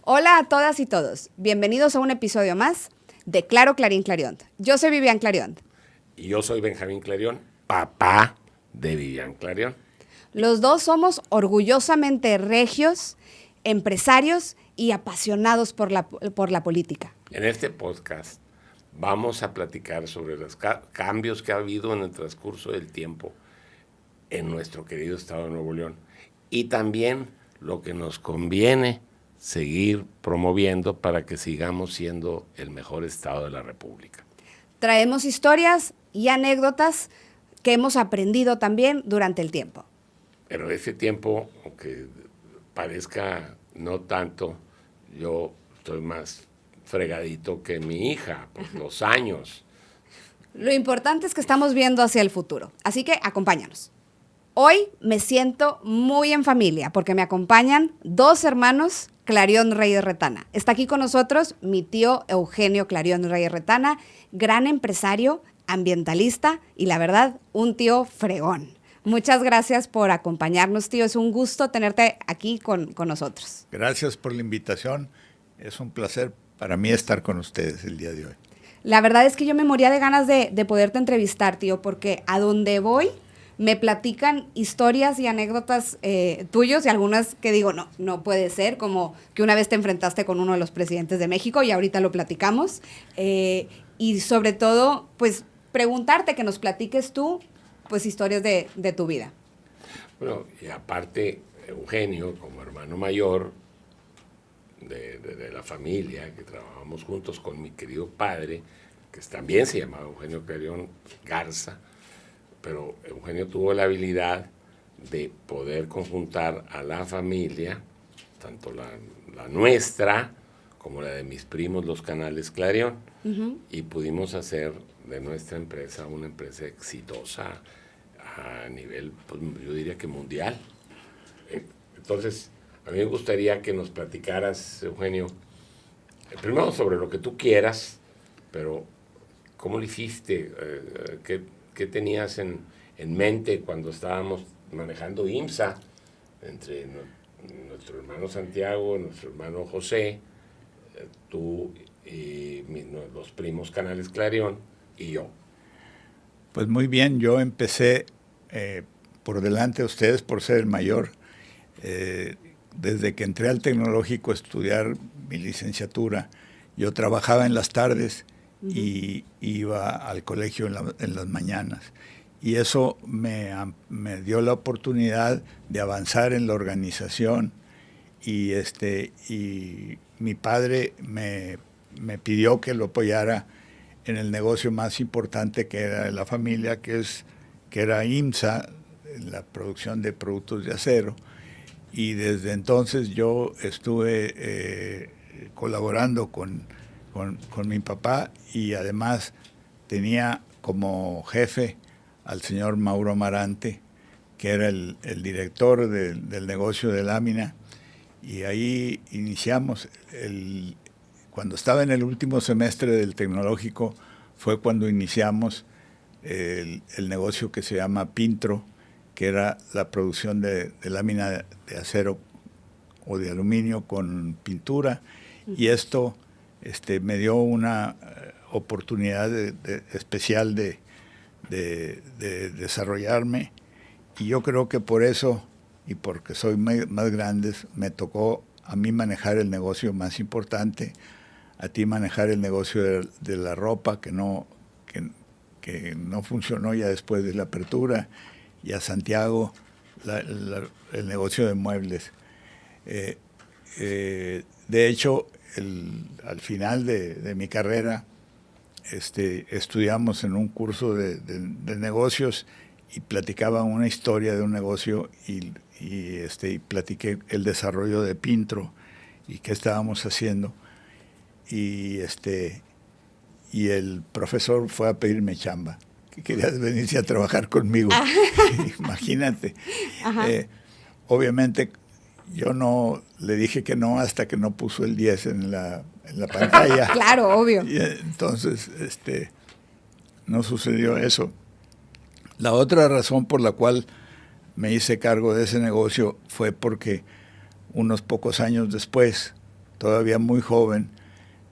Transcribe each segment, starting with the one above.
Hola a todas y todos. Bienvenidos a un episodio más de Claro, Clarín, Clarion. Yo soy Vivian Clarion. Y yo soy Benjamín Clarion, papá de Vivian Clarion. Los dos somos orgullosamente regios, empresarios y apasionados por la política. En este podcast vamos a platicar sobre los cambios que ha habido en el transcurso del tiempo en nuestro querido estado de Nuevo León y también lo que nos conviene seguir promoviendo para que sigamos siendo el mejor estado de la República. Traemos historias y anécdotas que hemos aprendido también durante el tiempo. Pero ese tiempo, aunque parezca no tanto, yo estoy más fregadito que mi hija, por los años. Lo importante es que estamos viendo hacia el futuro, así que acompáñanos. Hoy me siento muy en familia porque me acompañan dos hermanos Clarion Reyes Retana. Está aquí con nosotros mi tío Eugenio Clarion Reyes Retana, gran empresario, ambientalista y la verdad, un tío fregón. Muchas gracias por acompañarnos, tío. Es un gusto tenerte aquí con nosotros. Gracias por la invitación. Es un placer para mí estar con ustedes el día de hoy. La verdad es que yo me moría de ganas de poderte entrevistar, tío, porque a donde voy me platican historias y anécdotas tuyos y algunas que digo, no puede ser, como que una vez te enfrentaste con uno de los presidentes de México y ahorita lo platicamos. Y sobre todo, pues, preguntarte que nos platiques tú, pues, historias de tu vida. Bueno, y aparte, Eugenio, como hermano mayor de la familia, que trabajamos juntos con mi querido padre, que también se llamaba Eugenio Clarion Garza, pero Eugenio tuvo la habilidad de poder conjuntar a la familia, tanto la nuestra como la de mis primos, los canales Clarion, y pudimos hacer de nuestra empresa una empresa exitosa a nivel, pues, yo diría que mundial. Entonces, a mí me gustaría que nos platicaras, Eugenio, primero sobre lo que tú quieras, pero ¿cómo lo hiciste? ¿Qué tenías en mente cuando estábamos manejando IMSA entre nuestro hermano Santiago, nuestro hermano José, tú y los primos canales Clarion y yo? Pues muy bien, yo empecé por delante de ustedes por ser el mayor. Desde que entré al tecnológico a estudiar mi licenciatura, yo trabajaba en las tardes y iba al colegio en las mañanas. Y eso me dio la oportunidad de avanzar en la organización. Y mi padre me pidió que lo apoyara en el negocio más importante que era de la familia, que era IMSA, la producción de productos de acero. Y desde entonces yo estuve colaborando con mi papá y además tenía como jefe al señor Mauro Amarante, que era el director del negocio de lámina, y ahí iniciamos. Cuando estaba en el último semestre del tecnológico fue cuando iniciamos el negocio que se llama Pintro, que era la producción de lámina de acero o de aluminio con pintura, y esto me dio una oportunidad especial de desarrollarme, y yo creo que por eso, y porque soy más grande, me tocó a mí manejar el negocio más importante, a ti manejar el negocio de la ropa, que no funcionó ya después de la apertura, y a Santiago el negocio de muebles. De hecho, al final de mi carrera, estudiamos en un curso de negocios y platicaba una historia de un negocio y platiqué el desarrollo de Pintro y qué estábamos haciendo. Y el profesor fue a pedirme chamba, que querías venirse a trabajar conmigo. Imagínate. Obviamente yo no le dije que no hasta que no puso el 10 en la pantalla. Claro, obvio. Y entonces no sucedió eso. La otra razón por la cual me hice cargo de ese negocio fue porque unos pocos años después todavía muy joven,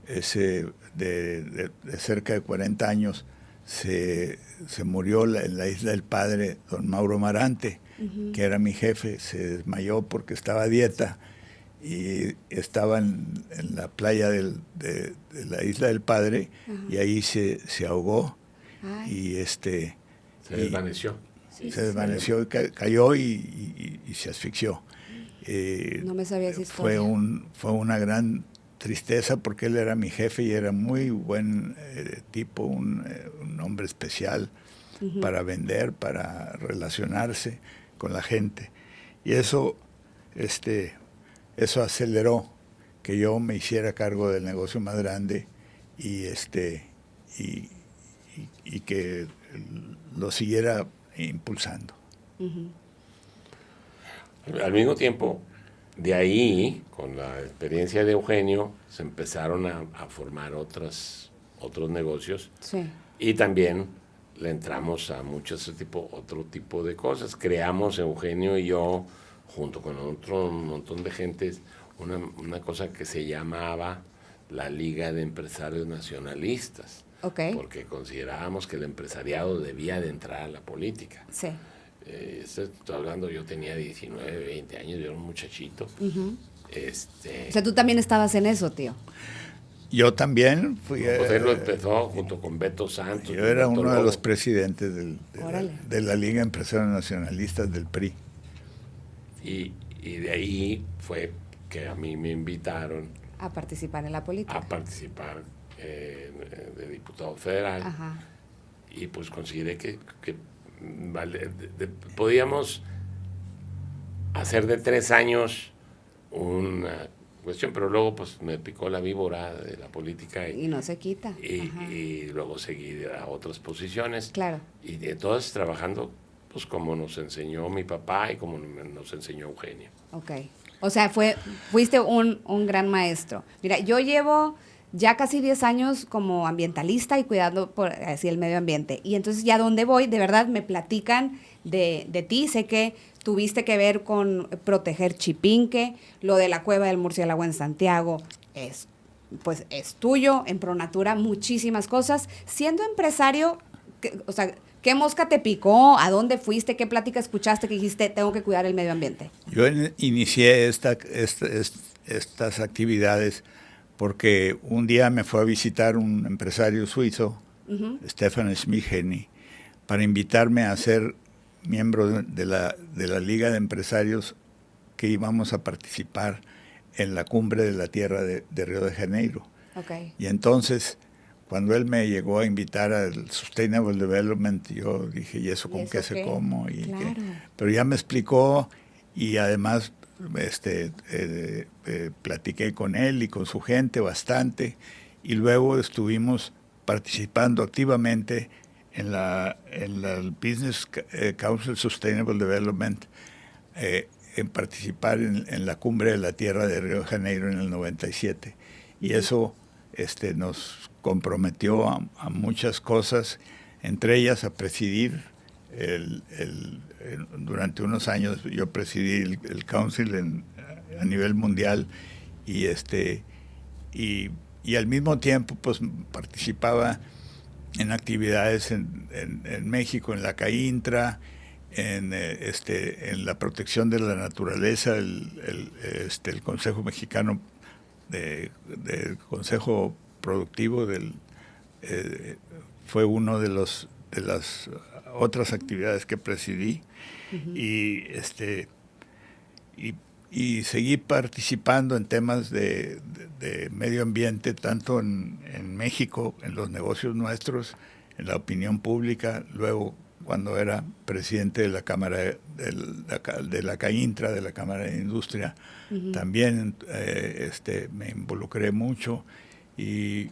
de cerca de 40 años, se murió en la Isla del Padre don Mauro Marante, que era mi jefe. Se desmayó porque estaba a dieta y estaba en la playa de la Isla del Padre, y ahí se ahogó. Ay. Y Se desvaneció. se desvaneció, cayó y se asfixió. No me sabía esa historia. Fue una gran tristeza porque él era mi jefe y era muy buen tipo, un hombre especial para vender, para relacionarse con la gente. Y eso aceleró que yo me hiciera cargo del negocio más grande y que lo siguiera impulsando. Al mismo tiempo, de ahí, con la experiencia de Eugenio, se empezaron a formar otros negocios. Sí. Y también le entramos a otro tipo de cosas. Creamos, Eugenio y yo, junto con un montón de gente, una cosa que se llamaba la Liga de Empresarios Nacionalistas. Okay. Porque considerábamos que el empresariado debía de entrar a la política. Sí. Estoy hablando, yo tenía 19, 20 años, yo era un muchachito. O sea, tú también estabas en eso, tío. Yo también fui. Pues él lo empezó junto con Beto Santos. Yo era Beto uno de Lobo. los presidentes de la Liga de Empresarios Nacionalistas del PRI. Y de ahí fue que a mí me invitaron A participar en la política. a participar de diputado federal. Ajá. Y pues consideré que podíamos hacer de 3 años una cuestión, pero luego pues me picó la víbora de la política Y no se quita. y luego seguí a otras posiciones. Claro. Y de todas trabajando pues como nos enseñó mi papá y como nos enseñó Eugenio. Ok. O sea, fuiste un gran maestro. Mira, yo llevo ya casi 10 años como ambientalista y cuidando por así el medio ambiente. Y entonces ya donde voy, de verdad me platican de ti. Sé que tuviste que ver con proteger Chipinque, lo de la cueva del murciélago en Santiago es tuyo, en Pronatura, muchísimas cosas. Siendo empresario, o sea, ¿qué mosca te picó? ¿A dónde fuiste? ¿Qué plática escuchaste que dijiste, tengo que cuidar el medio ambiente? Yo inicié estas actividades porque un día me fue a visitar un empresario suizo, Stefan Schmidhenny, para invitarme a ser miembro de la Liga de Empresarios que íbamos a participar en la cumbre de la tierra de Río de Janeiro. Okay. Y entonces, cuando él me llegó a invitar al Sustainable Development, yo dije, ¿y eso con qué se como? Claro. Pero ya me explicó y además platiqué con él y con su gente bastante, y luego estuvimos participando activamente en la Business Council Sustainable Development, en participar en la cumbre de la tierra de Río de Janeiro en el 97. Y eso nos comprometió a muchas cosas, entre ellas a presidir durante unos años yo presidí el council a nivel mundial y al mismo tiempo pues participaba en actividades en México, en la CAINTRA, en la protección de la naturaleza, el Consejo Mexicano del Consejo Productivo fue uno de las otras actividades que presidí. Y seguí participando en temas de medio ambiente, tanto en México, en los negocios nuestros, en la opinión pública, luego cuando era presidente de la Cámara de la CAINTRA, de la Cámara de Industria, también me involucré mucho y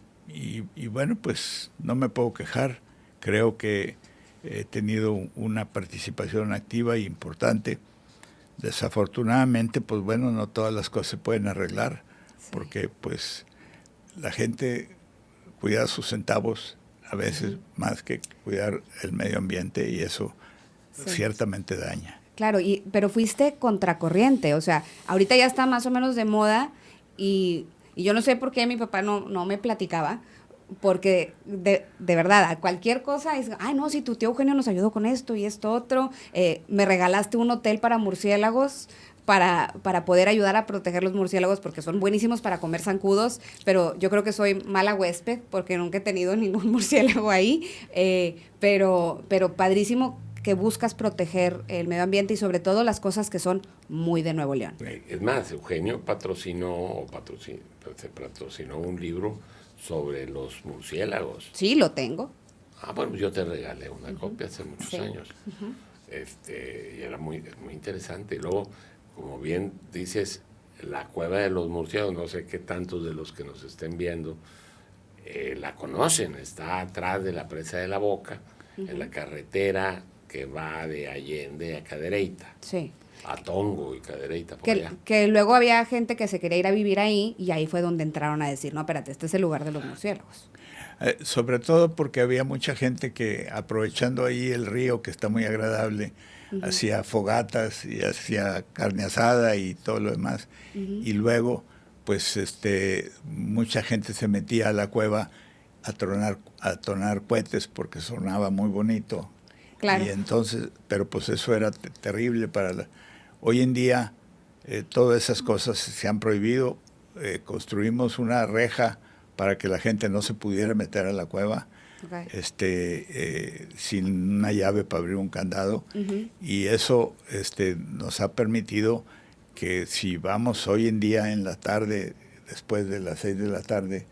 bueno, pues no me puedo quejar. Creo que he tenido una participación activa e importante. Desafortunadamente, pues bueno, no todas las cosas se pueden arreglar, porque pues la gente cuida sus centavos a veces más que cuidar el medio ambiente, y eso ciertamente daña. Claro, pero fuiste contracorriente, o sea, ahorita ya está más o menos de moda y Y yo no sé por qué mi papá no me platicaba, porque de verdad, a cualquier cosa es, ay, no, si tu tío Eugenio nos ayudó con esto y esto otro, me regalaste un hotel para murciélagos, para poder ayudar a proteger los murciélagos, porque son buenísimos para comer zancudos, pero yo creo que soy mala huésped, porque nunca he tenido ningún murciélago ahí, pero padrísimo que buscas proteger el medio ambiente y sobre todo las cosas que son muy de Nuevo León. Es más, Eugenio se patrocinó un libro sobre los murciélagos. Sí, lo tengo. Ah, bueno, yo te regalé una copia hace muchos años. Y era muy interesante. Y luego, como bien dices, la cueva de los murciélagos, no sé qué tantos de los que nos estén viendo la conocen. Está atrás de la presa de la Boca, en la carretera que va de Allende a Cadereyta. Sí. A Tongo y Cadereyta, por allá. Que luego había gente que se quería ir a vivir ahí y ahí fue donde entraron a decir, no, espérate, este es el lugar de los murciélagos. Sobre todo porque había mucha gente que, aprovechando ahí el río, que está muy agradable, hacía fogatas y hacía carne asada y todo lo demás. Y luego, pues, mucha gente se metía a la cueva a tronar cohetes porque sonaba muy bonito. Claro. Y entonces, pero pues eso era terrible para hoy en día, todas esas cosas se han prohibido. Construimos una reja para que la gente no se pudiera meter a la cueva, sin una llave para abrir un candado. Y eso nos ha permitido que si vamos hoy en día en la tarde, después de las 6 de la tarde,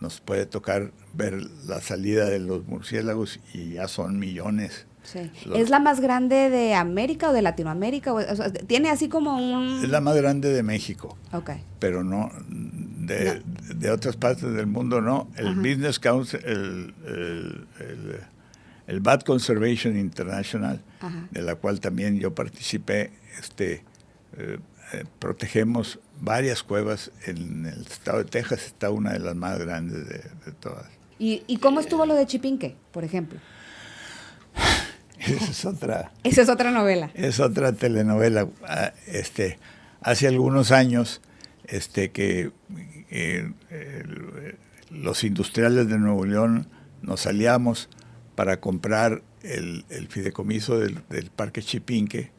nos puede tocar ver la salida de los murciélagos y ya son millones. Sí. ¿Es la más grande de América o de Latinoamérica? O sea, tiene así como un... Es la más grande de México. Okay. Pero no de otras partes del mundo, no. El Business Council, el Bat Conservation International, de la cual también yo participé, protegemos varias cuevas. En el estado de Texas está una de las más grandes de todas. ¿Y cómo estuvo lo de Chipinque, por ejemplo? Esa es otra novela. Es otra telenovela. Hace algunos años que los industriales de Nuevo León nos aliamos para comprar el fideicomiso del Parque Chipinque,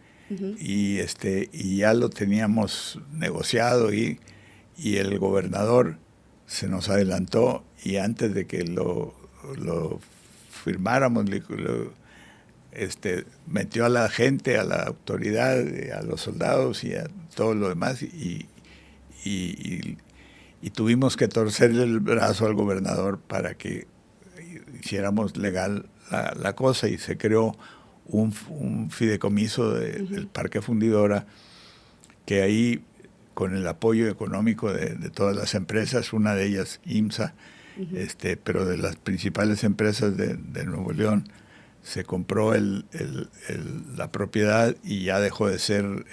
y ya lo teníamos negociado y el gobernador se nos adelantó y antes de que lo firmáramos metió a la gente, a la autoridad, a los soldados y a todo lo demás y tuvimos que torcerle el brazo al gobernador para que hiciéramos legal la cosa y se creó un fideicomiso del Parque Fundidora, que ahí, con el apoyo económico de todas las empresas, una de ellas IMSA, pero de las principales empresas de Nuevo León, se compró la propiedad y ya dejó de ser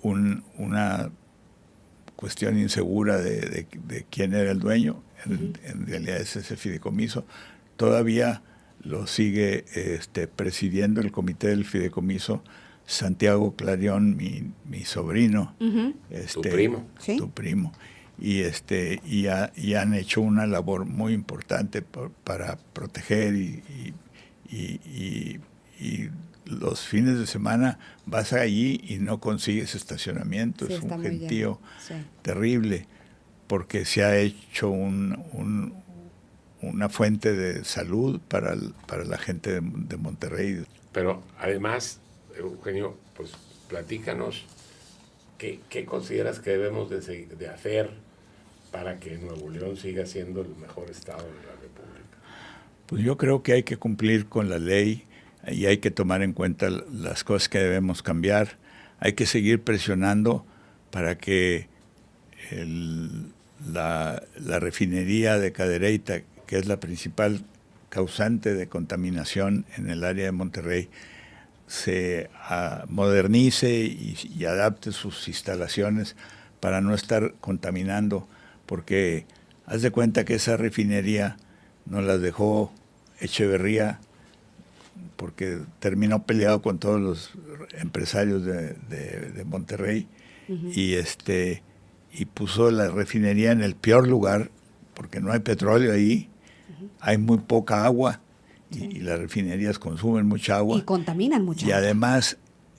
una cuestión insegura de quién era el dueño. En realidad es ese fideicomiso. Todavía lo sigue presidiendo el comité del fideicomiso Santiago Clarión, mi sobrino. ¿Tu primo? ¿Sí? Tu primo. Y han hecho una labor muy importante para proteger y los fines de semana vas allí y no consigues estacionamiento. Sí, es un gentío terrible, porque se ha hecho una fuente de salud para la gente de Monterrey. Pero además, Eugenio, pues platícanos qué consideras que debemos de hacer para que Nuevo León siga siendo el mejor estado de la República. Pues yo creo que hay que cumplir con la ley y hay que tomar en cuenta las cosas que debemos cambiar. Hay que seguir presionando para que la refinería de Cadereyta, que es la principal causante de contaminación en el área de Monterrey, se modernice y adapte sus instalaciones para no estar contaminando, porque haz de cuenta que esa refinería nos la dejó Echeverría, porque terminó peleado con todos los empresarios de Monterrey, y puso la refinería en el peor lugar, porque no hay petróleo ahí, hay muy poca agua, y las refinerías consumen mucha agua. Y contaminan mucha agua. Y además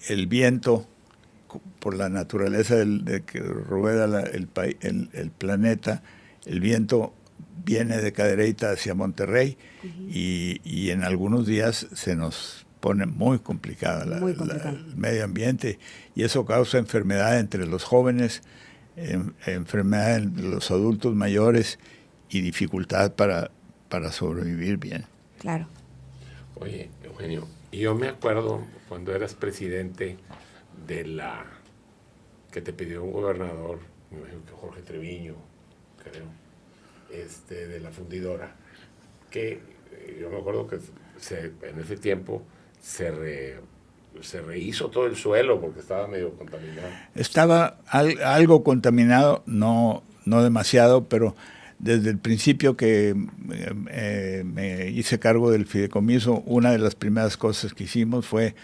el viento, por la naturaleza de que rueda el planeta, el viento viene de Cadereyta hacia Monterrey, y en algunos días se nos pone muy complicada el medio ambiente, y eso causa enfermedad entre los jóvenes, enfermedad en los adultos mayores y dificultad para sobrevivir bien. Claro. Oye, Eugenio, yo me acuerdo cuando eras presidente que te pidió un gobernador, me imagino que Jorge Treviño, creo, de la fundidora, que yo me acuerdo que en ese tiempo se rehizo todo el suelo porque estaba medio contaminado. Estaba algo contaminado, no demasiado, pero desde el principio que me hice cargo del fideicomiso, una de las primeras cosas que hicimos fue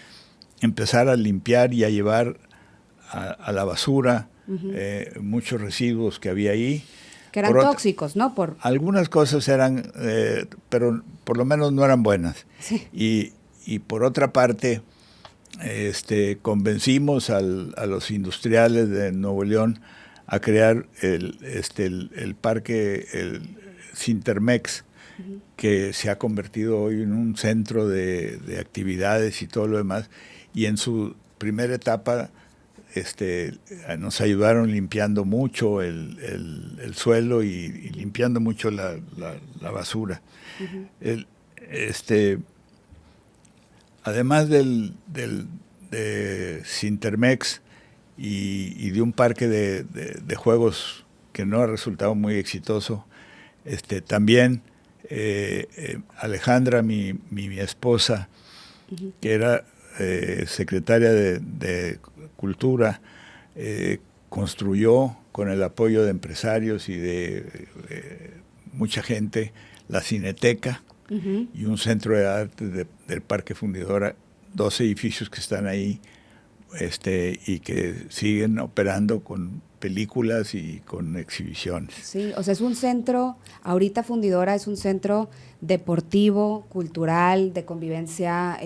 empezar a limpiar y a llevar a la basura muchos residuos que había ahí. Que eran tóxicos, ¿no? Algunas cosas eran, pero por lo menos no eran buenas. Sí. Y por otra parte, convencimos a los industriales de Nuevo León a crear el parque, el Sintermex, que se ha convertido hoy en un centro de actividades y todo lo demás. Y en su primera etapa nos ayudaron limpiando mucho el suelo y limpiando mucho la basura. Además de Sintermex y de un parque de juegos que no ha resultado muy exitoso, también Alejandra, mi esposa, que era secretaria de Cultura, construyó con el apoyo de empresarios y de mucha gente la Cineteca y un centro de arte del Parque Fundidora, 2 edificios que están ahí y que siguen operando con películas y con exhibiciones. Sí, o sea, es un centro, ahorita Fundidora es un centro deportivo, cultural, de convivencia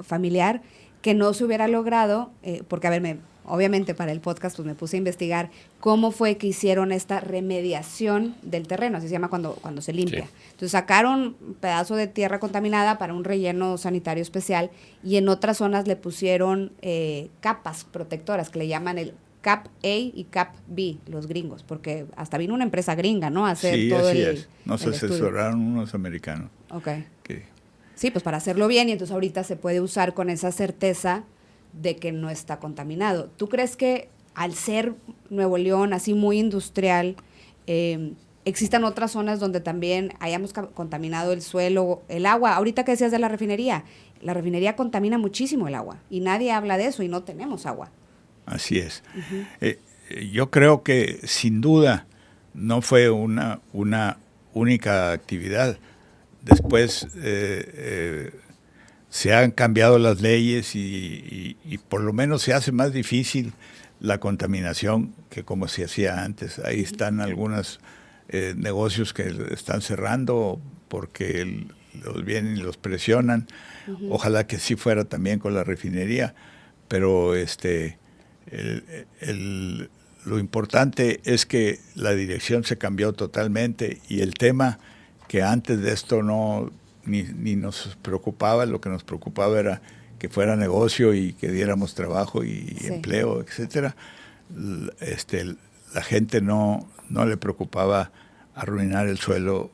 familiar, que no se hubiera logrado, porque a ver, obviamente para el podcast pues me puse a investigar cómo fue que hicieron esta remediación del terreno, así se llama cuando se limpia. Sí. Entonces sacaron un pedazo de tierra contaminada para un relleno sanitario especial y en otras zonas le pusieron capas protectoras que le llaman el Cap A y Cap B, los gringos, porque hasta vino una empresa gringa, ¿no? A hacer sí, todo así el es. Nos asesoraron unos americanos. Ok. Sí, pues para hacerlo bien, y entonces ahorita se puede usar con esa certeza de que no está contaminado. ¿Tú crees que al ser Nuevo León así muy industrial, existan otras zonas donde también hayamos contaminado el suelo, el agua? Ahorita que decías de la refinería contamina muchísimo el agua y nadie habla de eso y no tenemos agua. Así es. Yo creo que sin duda no fue una única actividad. Después se han cambiado las leyes y por lo menos se hace más difícil la contaminación que como se hacía antes. Ahí están algunos negocios que están cerrando porque los vienen y los presionan. Ojalá que sí fuera también con la refinería, pero lo importante es que la dirección se cambió totalmente y el tema que antes de esto ni nos preocupaba, lo que nos preocupaba era que fuera negocio y que diéramos trabajo y empleo, etcétera. La gente no le preocupaba arruinar el suelo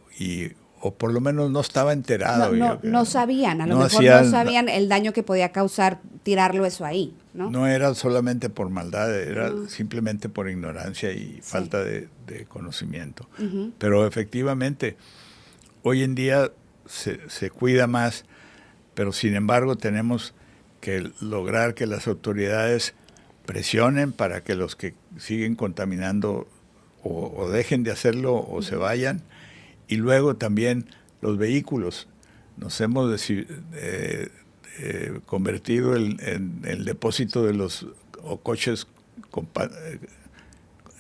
o por lo menos no estaba enterado. No sabían, a lo mejor no sabían el daño que podía causar tirarlo eso ahí, ¿no? No era solamente por maldad, era simplemente por ignorancia y falta de conocimiento. Pero efectivamente, hoy en día se cuida más, pero sin embargo tenemos que lograr que las autoridades presionen para que los que siguen contaminando o dejen de hacerlo o se vayan. Y luego también los vehículos. Nos hemos convertido en el depósito de los coches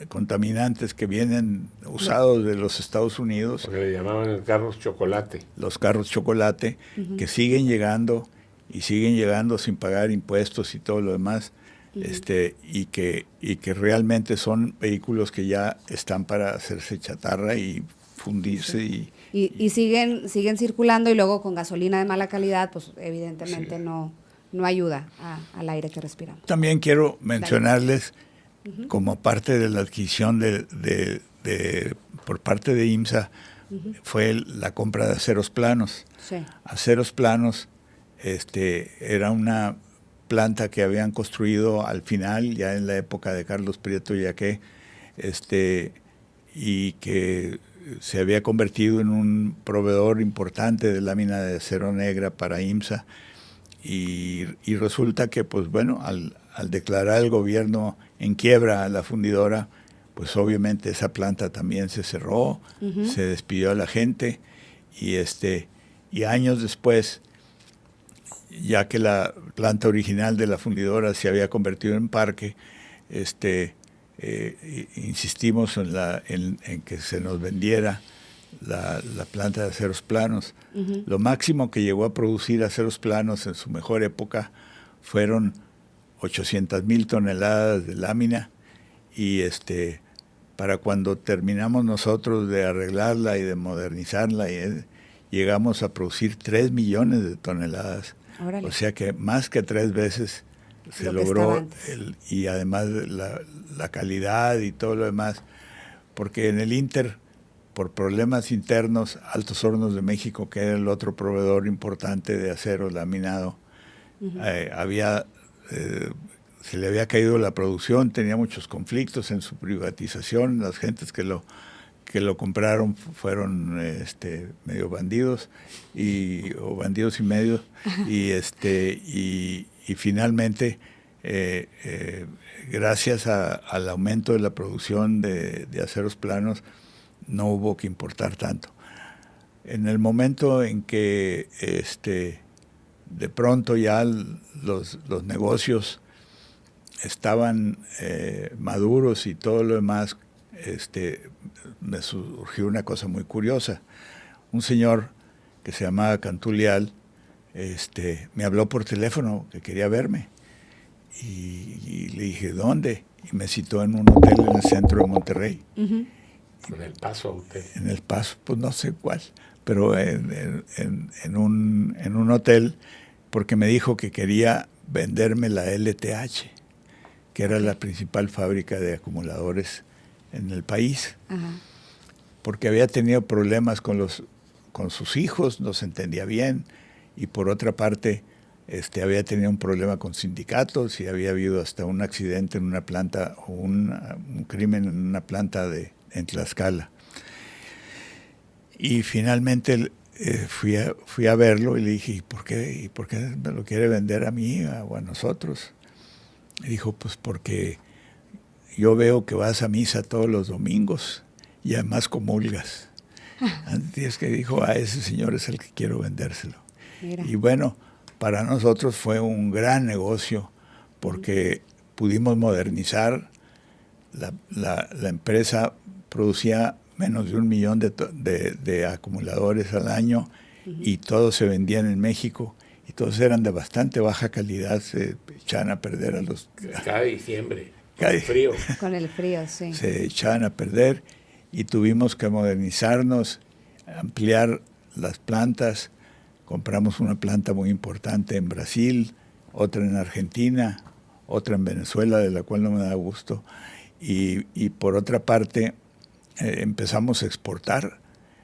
contaminantes que vienen usados de los Estados Unidos. Porque le llamaban el carros chocolate. Los carros chocolate, que siguen llegando y siguen llegando sin pagar impuestos y todo lo demás, y que realmente son vehículos que ya están para hacerse chatarra y fundirse. Sí. Y siguen circulando, y luego con gasolina de mala calidad, pues evidentemente no ayuda al aire que respiramos. También quiero mencionarles, como parte de la adquisición por parte de IMSA, fue la compra de aceros planos. Sí. Aceros planos era una planta que habían construido al final, ya en la época de Carlos Prieto Yaqué, y que se había convertido en un proveedor importante de lámina de acero negra para IMSA, y resulta que, pues bueno, al declarar el gobierno en quiebra a la fundidora, pues obviamente esa planta también se cerró, se despidió a la gente, y años después, ya que la planta original de la fundidora se había convertido en parque, insistimos en que se nos vendiera la planta de aceros planos. Lo máximo que llegó a producir aceros planos en su mejor época fueron 800,000 toneladas de lámina, y para cuando terminamos nosotros de arreglarla y de modernizarla, llegamos a producir 3 millones de toneladas. Órale. O sea que más que 3 veces se logró, y además la calidad y todo lo demás, porque en el Inter, por problemas internos, Altos Hornos de México, que era el otro proveedor importante de acero laminado, se le había caído la producción, tenía muchos conflictos en su privatización, las gentes que lo compraron fueron medio bandidos, o bandidos y medio, y finalmente, gracias al aumento de la producción de aceros planos, no hubo que importar tanto. En el momento en que de pronto ya los negocios estaban maduros y todo lo demás, me surgió una cosa muy curiosa. Un señor que se llamaba Cantulial me habló por teléfono que quería verme, y le dije, ¿dónde? Y me citó en un hotel en el centro de Monterrey. En El Paso Hotel. En El Paso, pues no sé cuál, pero en un hotel, porque me dijo que quería venderme la LTH, que era la principal fábrica de acumuladores en el país. Ajá. Porque había tenido problemas con sus hijos, no se entendía bien, y por otra parte había tenido un problema con sindicatos, y había habido hasta un accidente en una planta, o un crimen en una planta en Tlaxcala. Y finalmente fui a verlo y le dije, ¿y por qué me lo quiere vender a mí o a nosotros? Y dijo, pues porque yo veo que vas a misa todos los domingos y además comulgas. Así es que dijo, a ese señor es el que quiero vendérselo. Mira. Y bueno, para nosotros fue un gran negocio, porque pudimos modernizar. La empresa producía menos de 1 millón de acumuladores al año, y todos se vendían en México, y todos eran de bastante baja calidad, se echaban a perder cada diciembre, con el frío. Con el frío, sí. Se echaban a perder, y tuvimos que modernizarnos, ampliar las plantas. Compramos una planta muy importante en Brasil, otra en Argentina, otra en Venezuela, de la cual no me da gusto, y por otra parte empezamos a exportar.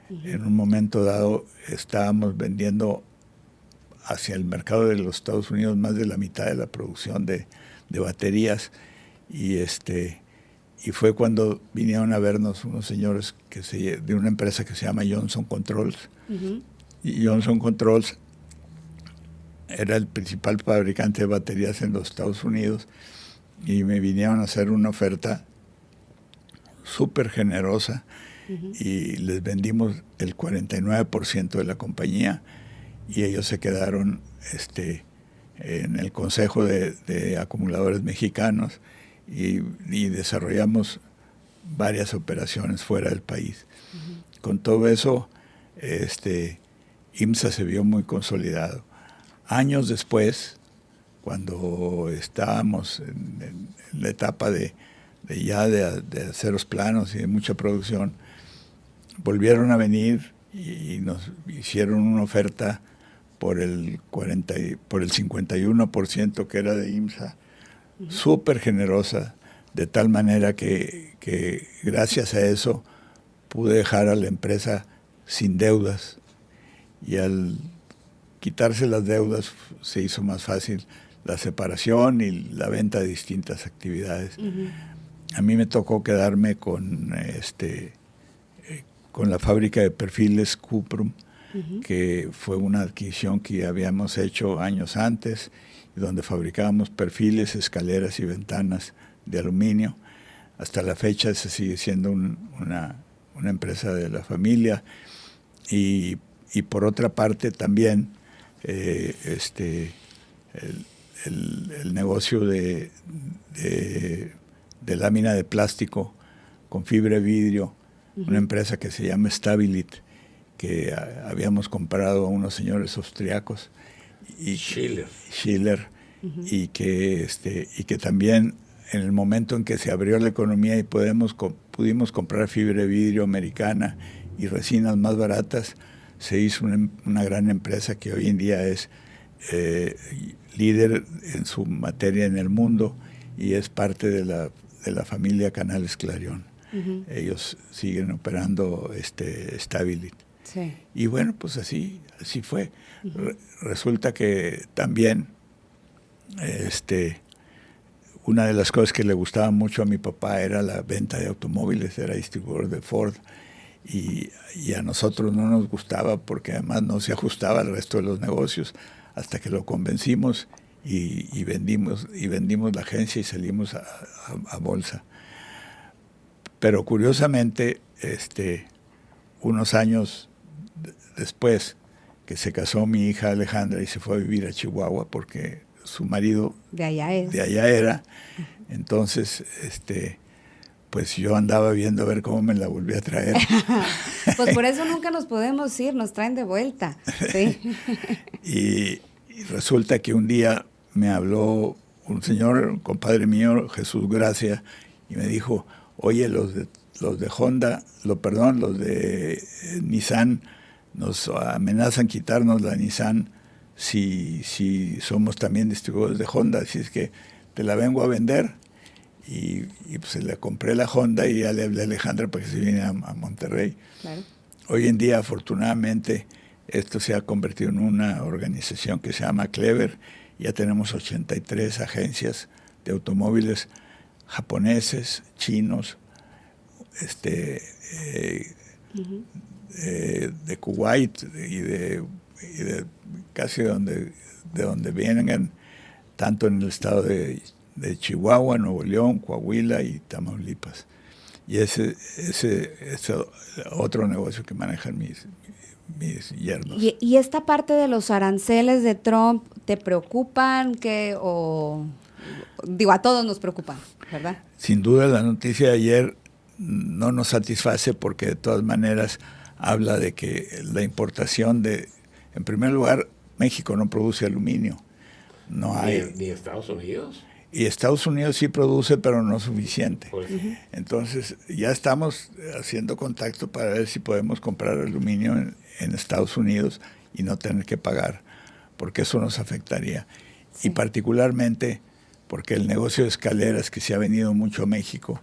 En un momento dado estábamos vendiendo hacia el mercado de los Estados Unidos más de la mitad de la producción de baterías, y fue cuando vinieron a vernos unos señores de una empresa que se llama Johnson Controls. Y Johnson Controls era el principal fabricante de baterías en los Estados Unidos, y me vinieron a hacer una oferta súper generosa, y les vendimos el 49% de la compañía, y ellos se quedaron en el Consejo de Acumuladores Mexicanos, y desarrollamos varias operaciones fuera del país. Con todo eso, IMSA se vio muy consolidado. Años después, cuando estábamos en la etapa de hacer los planos y de mucha producción, volvieron a venir y nos hicieron una oferta por el 51% que era de IMSA, súper generosa, de tal manera que gracias a eso pude dejar a la empresa sin deudas, y al quitarse las deudas se hizo más fácil la separación y la venta de distintas actividades. A mí me tocó quedarme con la fábrica de perfiles Cuprum, que fue una adquisición que habíamos hecho años antes, donde fabricábamos perfiles, escaleras y ventanas de aluminio. Hasta la fecha se sigue siendo una empresa de la familia. Y por otra parte también el negocio de lámina de plástico con fibra de vidrio, una empresa que se llama Stabilit, que habíamos comprado a unos señores austriacos, y Schiller, y que también en el momento en que se abrió la economía y pudimos comprar fibra de vidrio americana y resinas más baratas, se hizo una gran empresa que hoy en día es líder en su materia en el mundo y es parte de la familia Canales Clarion. Ellos siguen operando Stabilit. Sí. Y bueno, pues así fue. Resulta que también una de las cosas que le gustaba mucho a mi papá era la venta de automóviles, era distribuidor de Ford, y a nosotros no nos gustaba porque además no se ajustaba al resto de los negocios, hasta que lo convencimos y vendimos la agencia y salimos a bolsa. Pero curiosamente, unos años después que se casó mi hija Alejandra y se fue a vivir a Chihuahua porque su marido de allá era, entonces pues yo andaba viendo a ver cómo me la volví a traer. Pues por eso nunca nos podemos ir, nos traen de vuelta. Sí. y resulta que un día me habló un señor, un compadre mío, Jesús Gracia, y me dijo: oye, los de Honda, los de Nissan nos amenazan quitarnos la Nissan si somos también distribuidores de Honda, así es que te la vengo a vender. Y pues le compré la Honda y ya le hablé a Alejandra para que se viniera a Monterrey. Claro. Hoy en día, afortunadamente, esto se ha convertido en una organización que se llama Clever. Ya tenemos 83 agencias de automóviles japoneses, chinos, de Kuwait y de casi de donde vienen, tanto en el estado de Chihuahua, Nuevo León, Coahuila y Tamaulipas. Y ese otro negocio que manejan mis yernos. ¿Y esta parte de los aranceles de Trump te preocupan? Digo, a todos nos preocupan, ¿verdad? Sin duda la noticia de ayer no nos satisface porque de todas maneras habla de que la importación en primer lugar, México no produce aluminio. No hay. ¿Ni Estados Unidos? Y Estados Unidos sí produce, pero no suficiente. Entonces, ya estamos haciendo contacto para ver si podemos comprar aluminio en Estados Unidos y no tener que pagar, porque eso nos afectaría. Sí. Y particularmente porque el negocio de escaleras, que se ha venido mucho a México,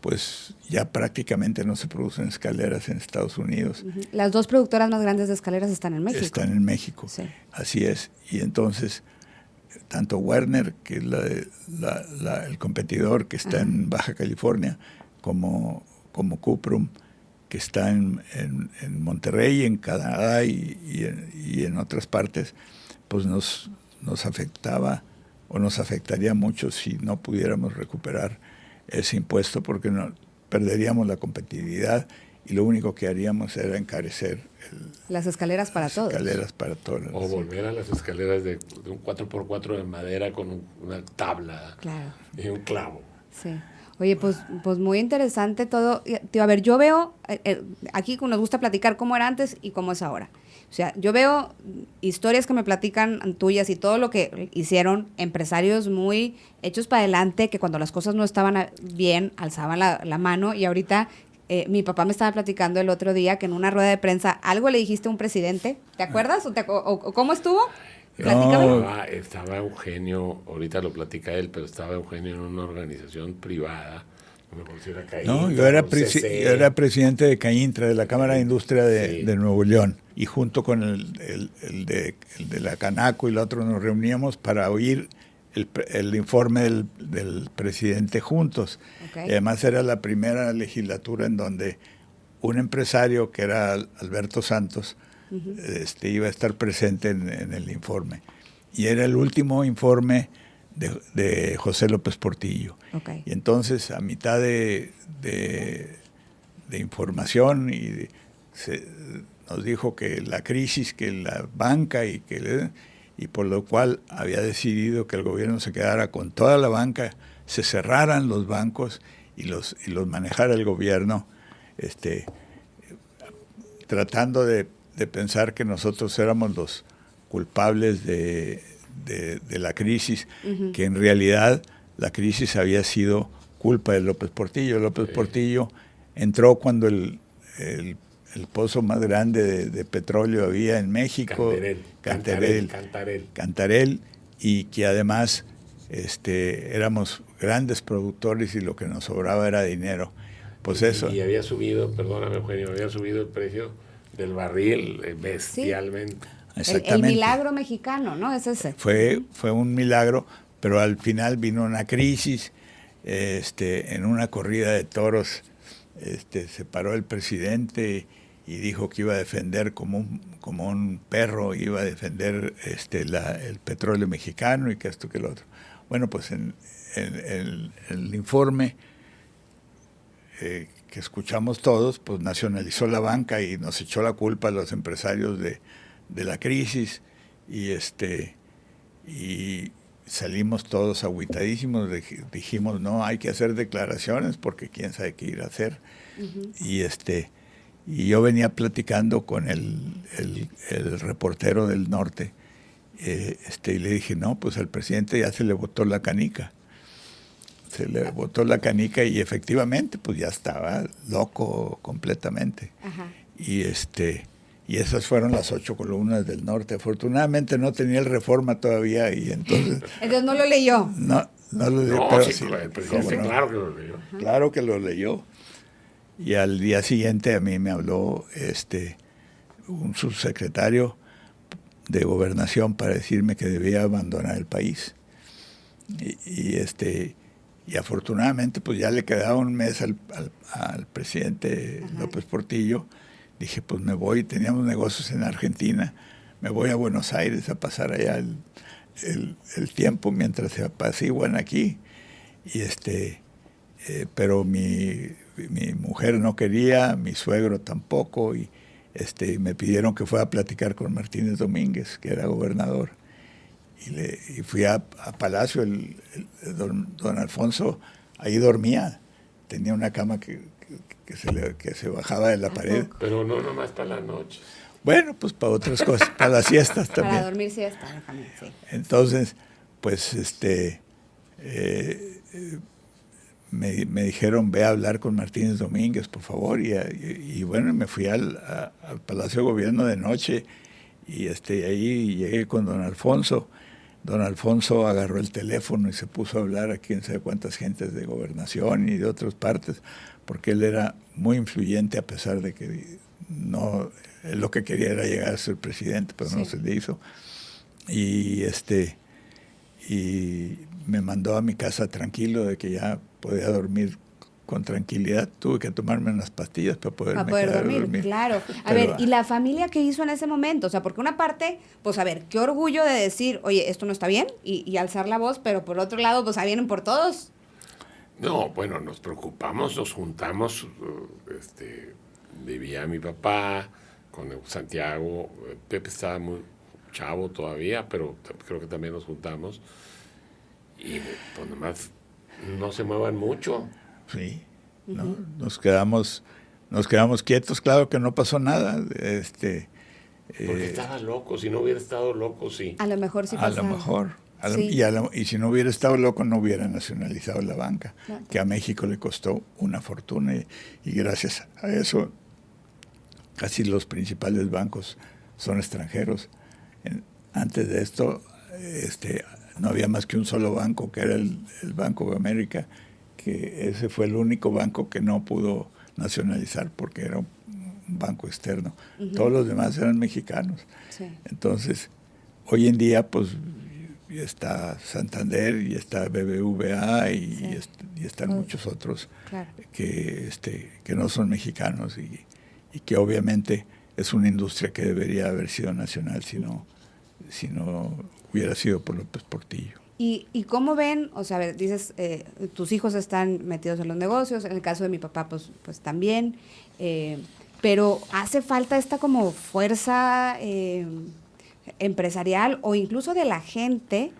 pues ya prácticamente no se producen escaleras en Estados Unidos. Las dos productoras más grandes de escaleras están en México. Están en México, sí. Así es. Y entonces, tanto Werner, que es el competidor que está en Baja California, como Cuprum, que está en Monterrey, en Canadá y en otras partes, pues nos afectaba o nos afectaría mucho si no pudiéramos recuperar ese impuesto, porque perderíamos la competitividad y lo único que haríamos era encarecer las escaleras para todos. Escaleras para todos. O volver a las escaleras de un 4x4 de madera con una tabla, claro, y un clavo. Sí. Oye, pues muy interesante todo. Tío, a ver, yo veo, aquí nos gusta platicar cómo era antes y cómo es ahora. O sea, yo veo historias que me platican tuyas y todo lo que hicieron empresarios muy hechos para adelante, que cuando las cosas no estaban bien, alzaban la mano. Y ahorita mi papá me estaba platicando el otro día que en una rueda de prensa algo le dijiste a un presidente. ¿Te acuerdas? ¿O cómo estuvo? Platícame. Estaba Eugenio, ahorita lo platica él, pero estaba Eugenio en una organización privada. No me acuerdo si era Caintra, No, yo era presidente de Caintra, de la Cámara de Industria de Nuevo León, y junto con el de la Canaco y el otro nos reuníamos para oír el informe del presidente juntos. Okay. Y además era la primera legislatura en donde un empresario, que era Alberto Santos, iba a estar presente en el informe. Y era el último informe de José López Portillo. Okay. Y entonces, a mitad de información, nos dijo que la crisis, que la banca, y por lo cual había decidido que el gobierno se quedara con toda la banca, se cerraran los bancos y los manejara el gobierno, tratando de pensar que nosotros éramos los culpables de la crisis, que en realidad la crisis había sido culpa de López Portillo. López Portillo entró cuando el pozo más grande de petróleo había en México, Cantarell, y que además éramos grandes productores y lo que nos sobraba era dinero. Pues eso. Y había subido, perdóname Eugenio, había subido el precio del barril bestialmente. Sí. El milagro mexicano, ¿no? Es ese. Fue un milagro, pero al final vino una crisis. En una corrida de toros se paró el presidente y dijo que iba a defender como un perro, iba a defender el petróleo mexicano y que esto que lo otro. Bueno, pues en el informe que escuchamos todos, pues nacionalizó la banca y nos echó la culpa a los empresarios de la crisis, y salimos todos agüitadísimos, dijimos, no, hay que hacer declaraciones porque quién sabe qué ir a hacer. Y yo venía platicando con el reportero del norte, y le dije, no, pues al presidente ya se le botó la canica. Se le botó la canica y efectivamente pues ya estaba loco completamente. Ajá. Y esas fueron las 8 columnas del norte. Afortunadamente no tenía el Reforma todavía y entonces... Entonces no lo leyó. No lo leyó, no, pero sí, sí, el presidente, no. claro que lo leyó. Claro que lo leyó. Y al día siguiente a mí me habló un subsecretario de Gobernación para decirme que debía abandonar el país. Y afortunadamente pues ya le quedaba un mes al presidente López Portillo. Dije, pues me voy, teníamos negocios en Argentina, me voy a Buenos Aires a pasar allá el tiempo mientras se apaciguan aquí. Y pero mi mujer no quería, mi suegro tampoco, y me pidieron que fuera a platicar con Martínez Domínguez, que era gobernador. Y fui a Palacio, don Alfonso ahí dormía, tenía una cama que se bajaba de la pared. Pero no nomás para la noche. Bueno, pues para otras cosas, para las siestas también. Para dormir siesta también, sí. Entonces, pues me dijeron, ve a hablar con Martínez Domínguez, por favor, y bueno, me fui al Palacio de Gobierno de noche, y ahí llegué con don Alfonso. Don Alfonso agarró el teléfono y se puso a hablar a quién sabe cuántas gentes de Gobernación y de otras partes, porque él era muy influyente a pesar de que no, él lo que quería era llegar a ser presidente, pero no se le hizo. Y me mandó a mi casa tranquilo de que ya podía dormir con tranquilidad. Tuve que tomarme unas pastillas para poder dormir. Claro. A ver, ¿y la familia qué hizo en ese momento? O sea, porque una parte, pues a ver, qué orgullo de decir, oye, esto no está bien, y alzar la voz, pero por otro lado, pues ahí vienen por todos. No, bueno, nos preocupamos, nos juntamos, vivía mi papá con Santiago, Pepe estaba muy chavo todavía, pero creo que también nos juntamos, y pues nomás no se muevan mucho. Sí, ¿no? Nos quedamos quietos, claro que no pasó nada. Porque estaba loco, si no hubiera estado loco, sí. A lo mejor sí A pasaba. lo mejor. Sí. Y si no hubiera estado loco, no hubiera nacionalizado la banca, Claro. que a México le costó una fortuna. Y gracias a eso, casi los principales bancos son extranjeros. Antes de esto, no había más que un solo banco, que era el Banco de América, que ese fue el único banco que no pudo nacionalizar porque era un banco externo. Ujú. Todos los demás eran mexicanos. Sí. Entonces, hoy en día, pues, ya está Santander, y está BBVA, y, Sí. y están muchos otros Claro. que no son mexicanos, y que obviamente es una industria que debería haber sido nacional si no hubiera sido por López Portillo. ¿Y cómo ven? O sea, a ver, dices, tus hijos están metidos en los negocios, en el caso de mi papá, pues también, pero ¿hace falta esta como fuerza empresarial o incluso de la gente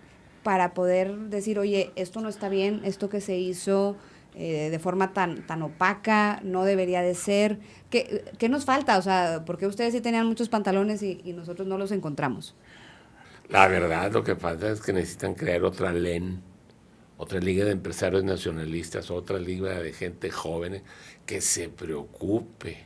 para poder decir, oye, esto no está bien, esto que se hizo de forma tan opaca no debería de ser? ¿Qué nos falta? O sea, ¿por qué ustedes sí tenían muchos pantalones y nosotros no los encontramos? La verdad, lo que falta es que necesitan crear otra LEN, otra Liga de Empresarios Nacionalistas, otra liga de gente joven que se preocupe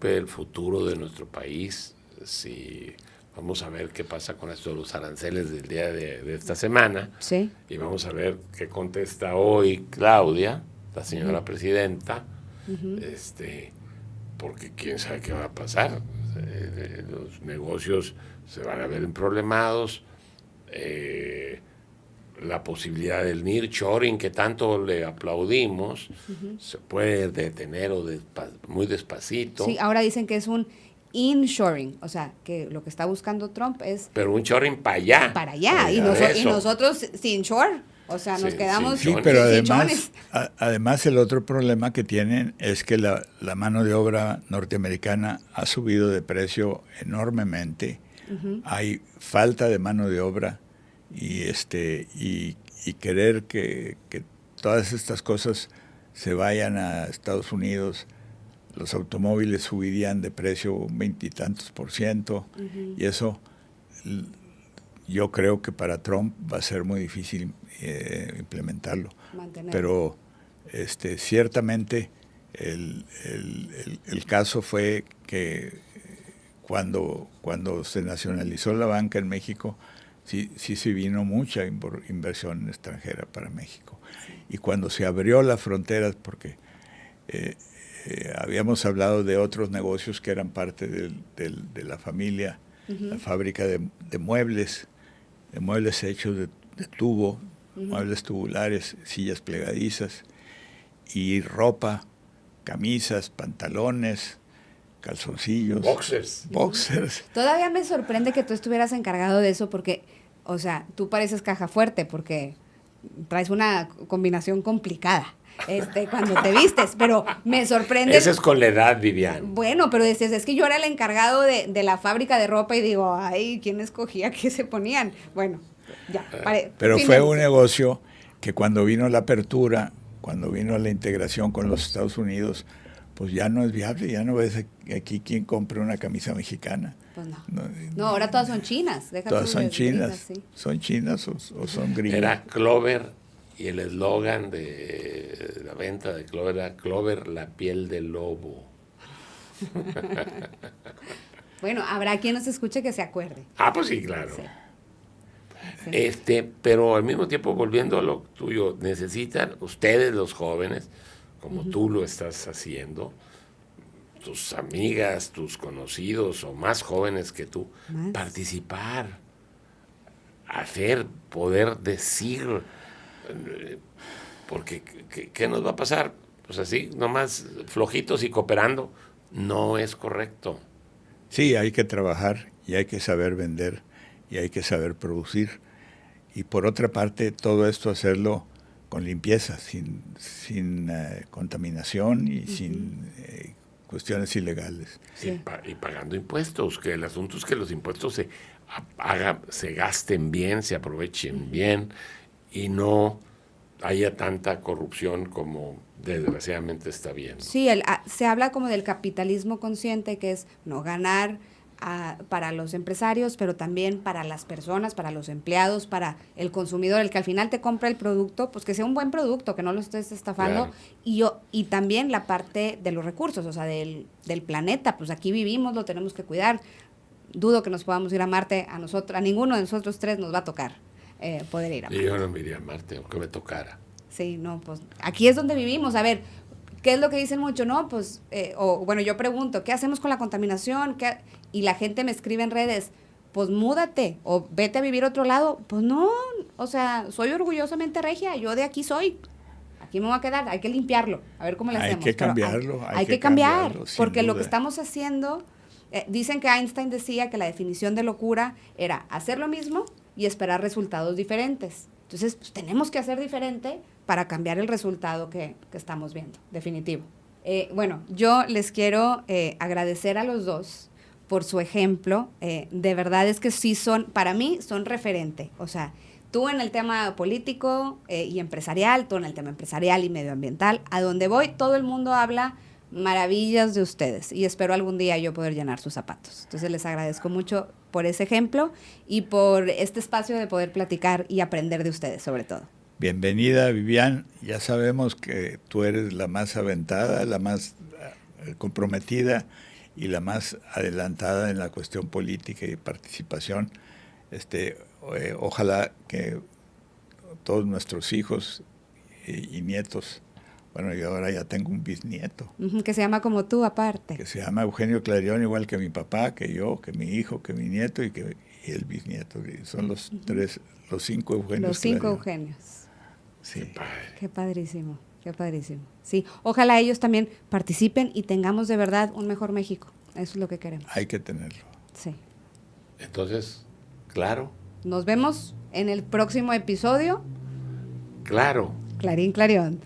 del futuro de nuestro país. Si vamos a ver qué pasa con esto de los aranceles del día de esta semana. Sí. Y vamos a ver qué contesta hoy Claudia, la señora presidenta, porque quién sabe qué va a pasar. Los negocios se van a ver problemados. La posibilidad del nearshoring, que tanto le aplaudimos, se puede detener muy despacito. Sí, ahora dicen que es un inshoring, o sea, que lo que está buscando Trump es Pero un shoring para allá. para allá, y nosotros sin shore, o sea, nos quedamos Sí, sin pero chones. además el otro problema que tienen es que la mano de obra norteamericana ha subido de precio enormemente. Hay falta de mano de obra, y querer que todas estas cosas se vayan a Estados Unidos. Los automóviles subirían de precio un 20 y tantos %, y eso yo creo que para Trump va a ser muy difícil implementarlo. Mantenerlo. Pero ciertamente el caso fue que cuando se nacionalizó la banca en México, sí se vino mucha inversión extranjera para México. Y cuando se abrió las fronteras, porque habíamos hablado de otros negocios que eran parte de la familia, la fábrica de muebles hechos de tubo, muebles tubulares, sillas plegadizas, y ropa, camisas, pantalones, calzoncillos, boxers. Todavía me sorprende que tú estuvieras encargado de eso porque, o sea, tú pareces caja fuerte porque traes una combinación complicada cuando te vistes, pero me sorprende. Eso es con la edad, Vivian. Bueno, pero dices, es que yo era el encargado de la fábrica de ropa y digo, ay, ¿quién escogía qué se ponían? Bueno, ya. Pero fue un negocio que cuando vino la apertura, cuando vino la integración con los Estados Unidos, pues ya no es viable, ya no ves aquí quien compre una camisa mexicana. Pues no, ahora todas son chinas. Todas son chinas, gringas, sí. son chinas o son gringas. Era Clover, y el eslogan de la venta de Clover era Clover, la piel del lobo. Bueno, habrá quien nos escuche que se acuerde. Ah, pues sí, claro. Sí. Pero al mismo tiempo, volviendo a lo tuyo, necesitan ustedes, los jóvenes, como tú lo estás haciendo, tus amigas, tus conocidos o más jóvenes que tú, participar, poder decir, porque ¿qué nos va a pasar? Pues así, nomás flojitos y cooperando, no es correcto. Sí, hay que trabajar y hay que saber vender y hay que saber producir. Y por otra parte, todo esto hacerlo con limpieza, sin contaminación y sin cuestiones ilegales. Sí. Y pagando impuestos, que el asunto es que los impuestos se gasten bien, se aprovechen bien, y no haya tanta corrupción como desgraciadamente está viendo. Sí, se habla como del capitalismo consciente, que es no ganar para los empresarios, pero también para las personas, para los empleados, para el consumidor, el que al final te compra el producto, pues que sea un buen producto, que no lo estés estafando. Claro. Y también la parte de los recursos, o sea, del planeta, pues aquí vivimos, lo tenemos que cuidar. Dudo que nos podamos ir a Marte, a ninguno de nosotros tres nos va a tocar poder ir a Marte. Y yo no me iría a Marte, aunque me tocara. Sí, no, pues aquí es donde vivimos. A ver, ¿qué es lo que dicen mucho? No, pues, bueno, yo pregunto, ¿qué hacemos con la contaminación? Y la gente me escribe en redes, pues múdate o vete a vivir a otro lado. Pues no, o sea, soy orgullosamente regia, yo de aquí soy. Aquí me voy a quedar, hay que limpiarlo, a ver cómo le hacemos. Hay que cambiarlo. Hay que cambiar, porque lo que estamos haciendo, dicen que Einstein decía que la definición de locura era hacer lo mismo y esperar resultados diferentes. Entonces, pues, tenemos que hacer diferente para cambiar el resultado que estamos viendo, definitivo. Bueno, yo les quiero agradecer a los dos por su ejemplo. De verdad es que sí para mí son referente. O sea, tú en el tema político y empresarial, tú en el tema empresarial y medioambiental, a donde voy todo el mundo habla maravillas de ustedes y espero algún día yo poder llenar sus zapatos. Entonces les agradezco mucho por ese ejemplo y por este espacio de poder platicar y aprender de ustedes sobre todo. Bienvenida, Vivian. Ya sabemos que tú eres la más aventada, la más comprometida y la más adelantada en la cuestión política y participación. Ojalá que todos nuestros hijos y nietos, bueno, yo ahora ya tengo un bisnieto. Que se llama como tú aparte. Que se llama Eugenio Clarión, igual que mi papá, que yo, que mi hijo, que mi nieto y el bisnieto. Son los los 5 Eugenios. Los 5 Eugenios. Sí. Qué padrísimo, qué padrísimo. Sí, ojalá ellos también participen y tengamos de verdad un mejor México. Eso es lo que queremos. Hay que tenerlo. Sí. Entonces, claro. Nos vemos en el próximo episodio. Claro. Clarín Clarión.